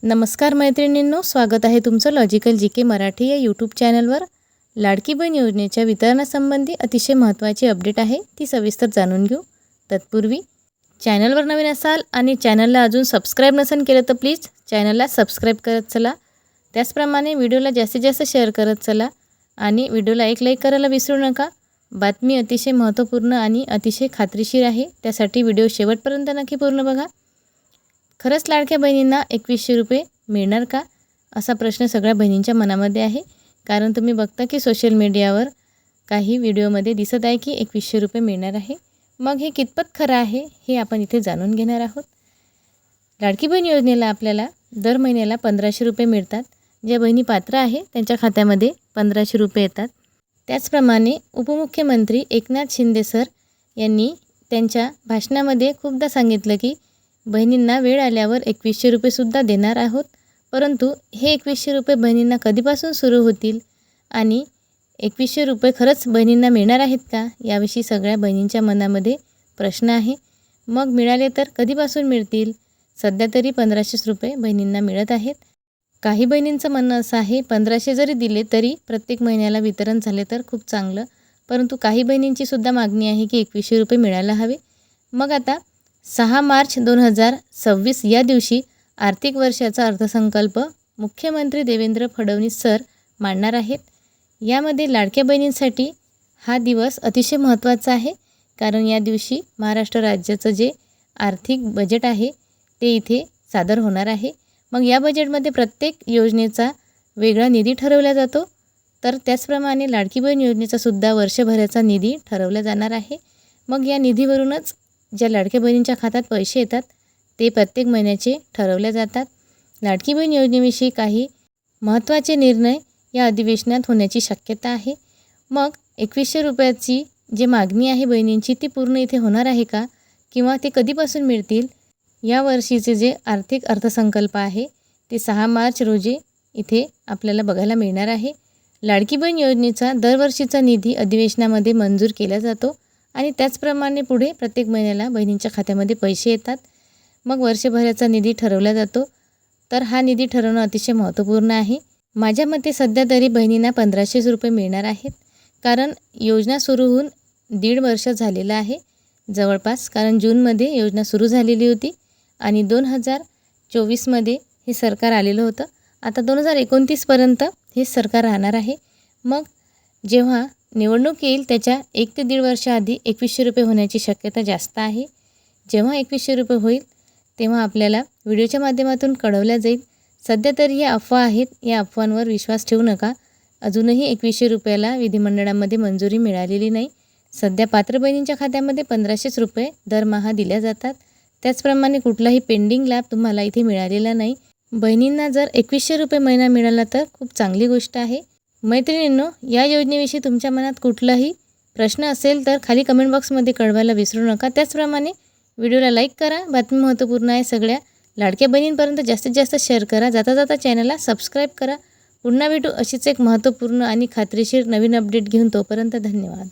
नमस्कार मैत्रिणींनो, स्वागत आहे तुमचं लॉजिकल जी के मराठी या यूट्यूब चॅनलवर। लाडकी बहीण योजनेच्या वितरणासंबंधी अतिशय महत्त्वाची अपडेट आहे, ती सविस्तर जाणून घेऊ। तत्पूर्वी चॅनलवर नवीन असाल आणि चॅनलला अजून सबस्क्राईब नसेल केलं तर प्लीज चॅनलला सबस्क्राईब करत चला। त्याचप्रमाणे व्हिडिओला जास्तीत जास्त शेअर करत चला आणि व्हिडिओला एक लाईक करायला विसरू नका। बातमी अतिशय महत्त्वपूर्ण आणि अतिशय खात्रीशीर आहे, त्यासाठी व्हिडिओ शेवटपर्यंत नक्की पूर्ण बघा। खरंच लाडक्या बहिणींना 2100 रुपये मिळणार का, असा प्रश्न सगळ्या बहिणींच्या मनामध्ये आहे। कारण तुम्ही बघता की सोशल मीडियावर काही व्हिडिओमध्ये दिसत आहे की 2100 रुपये मिळणार आहे। मग हे कितपत खरं आहे हे आपण इथे जाणून घेणार आहोत। लाडकी बहीण योजनेला आपल्याला दर महिन्याला 1500 रुपये मिळतात। ज्या बहिणी पात्र आहे त्यांच्या खात्यामध्ये 1500 रुपये येतात। त्याचप्रमाणे उपमुख्यमंत्री एकनाथ शिंदे सर यांनी त्यांच्या भाषणामध्ये खूपदा सांगितलं की बहिणींना वेळ आल्यावर 2100 रुपये सुद्धा देणार आहोत। परंतु हे 2100 रुपये बहिणींना कधीपासून सुरू होतील आणि 2100 रुपये खरंच बहिणींना मिळणार आहेत का, याविषयी सगळ्या बहिणींच्या मनामध्ये प्रश्न आहे। मग मिळाले तर कधीपासून मिळतील? सध्या तरी 1500 रुपये बहिणींना मिळत आहेत। काही बहिणींचं म्हणणं असं आहे 1500 जरी दिले तरी प्रत्येक महिन्याला वितरण झाले तर खूप चांगलं। परंतु काही बहिणींची सुद्धा मागणी आहे की 2100 रुपये मिळायला हवे। मग आता 6 मार्च 2026 या दिवशी आर्थिक वर्षाचा अर्थसंकल्प मुख्यमंत्री देवेंद्र फडणवीस सर मांडणार आहेत। यामध्ये लाडक्या बहिणींसाठी हा दिवस अतिशय महत्त्वाचा आहे, कारण या दिवशी महाराष्ट्र राज्याचं जे आर्थिक बजेट आहे ते इथे सादर होणार आहे। मग या बजेटमध्ये प्रत्येक योजनेचा वेगळा निधी ठरवला जातो, तर त्याचप्रमाणे लाडकी बहीण योजनेचा सुद्धा वर्षभराचा निधी ठरवला जाणार आहे। मग या निधीवरूनच ज्या लाडक्या बहिणींच्या खात्यात पैसे येतात ते प्रत्येक महिन्याचे ठरवले जातात। लाडकी बहीण योजनेविषयी काही महत्त्वाचे निर्णय या अधिवेशनात होण्याची शक्यता आहे। मग 2100 रुपयाची जी मागणी आहे बहिणींची ती पूर्ण इथे होणार आहे का, किंवा ते कधीपासून मिळतील? या वर्षीचे जे आर्थिक अर्थसंकल्प आहे ते 6 मार्च रोजी इथे आपल्याला बघायला मिळणार आहे। लाडकी बहीण योजनेचा दरवर्षीचा निधी अधिवेशनामध्ये मंजूर केला जातो आणि त्याचप्रमाणे पुढे प्रत्येक महिन्याला बहिणींच्या खात्यामध्ये पैसे येतात। मग वर्षभराचा निधी ठरवला जातो, तर हा निधी ठरवणं अतिशय महत्त्वपूर्ण आहे। माझ्या मते सध्या तरी बहिणींना 1500 रुपये मिळणार आहेत, कारण योजना सुरू होऊन 1.5 वर्ष झालेलं आहे जवळपास। कारण जूनमध्ये योजना सुरू झालेली होती आणि 2024मध्ये हे सरकार आलेलं होतं। आता 2029पर्यंत हे सरकार राहणार आहे। मग जेव्हा निवडणूक येईल त्याच्या 1 ते 1.5 वर्षाआधी 2100 रुपये होण्याची शक्यता जास्त आहे। जेव्हा 2100 रुपये होईल तेव्हा आपल्याला व्हिडिओच्या माध्यमातून कळवल्या जाईल। सध्या तरी ह्या अफवा आहेत, या अफवांवर विश्वास ठेवू नका। अजूनही 2100 रुपयाला विधिमंडळामध्ये मंजुरी मिळालेली नाही। सध्या पात्र बहिणींच्या खात्यामध्ये 1500 रुपये दरमहा दिल्या जातात। त्याचप्रमाणे कुठलाही पेंडिंग लाभ तुम्हाला इथे मिळालेला नाही। बहिणींना जर 2100 रुपये महिना मिळाला तर खूप चांगली गोष्ट आहे। मैत्रिणींनो, या योजनेविषयी तुमच्या मनात कुठलाही प्रश्न असेल तर खाली कमेंट बॉक्समध्ये कळवायला विसरू नका। त्याचप्रमाणे व्हिडिओला लाईक करा, बातमी महत्त्वपूर्ण आहे, सगळ्या लाडक्या बहिणींपर्यंत जास्तीत जास्त शेअर करा। जाता जाता चॅनलला सबस्क्राईब करा। पुन्हा भेटू अशीच एक महत्त्वपूर्ण आणि खात्रीशीर नवीन अपडेट घेऊन, तोपर्यंत धन्यवाद।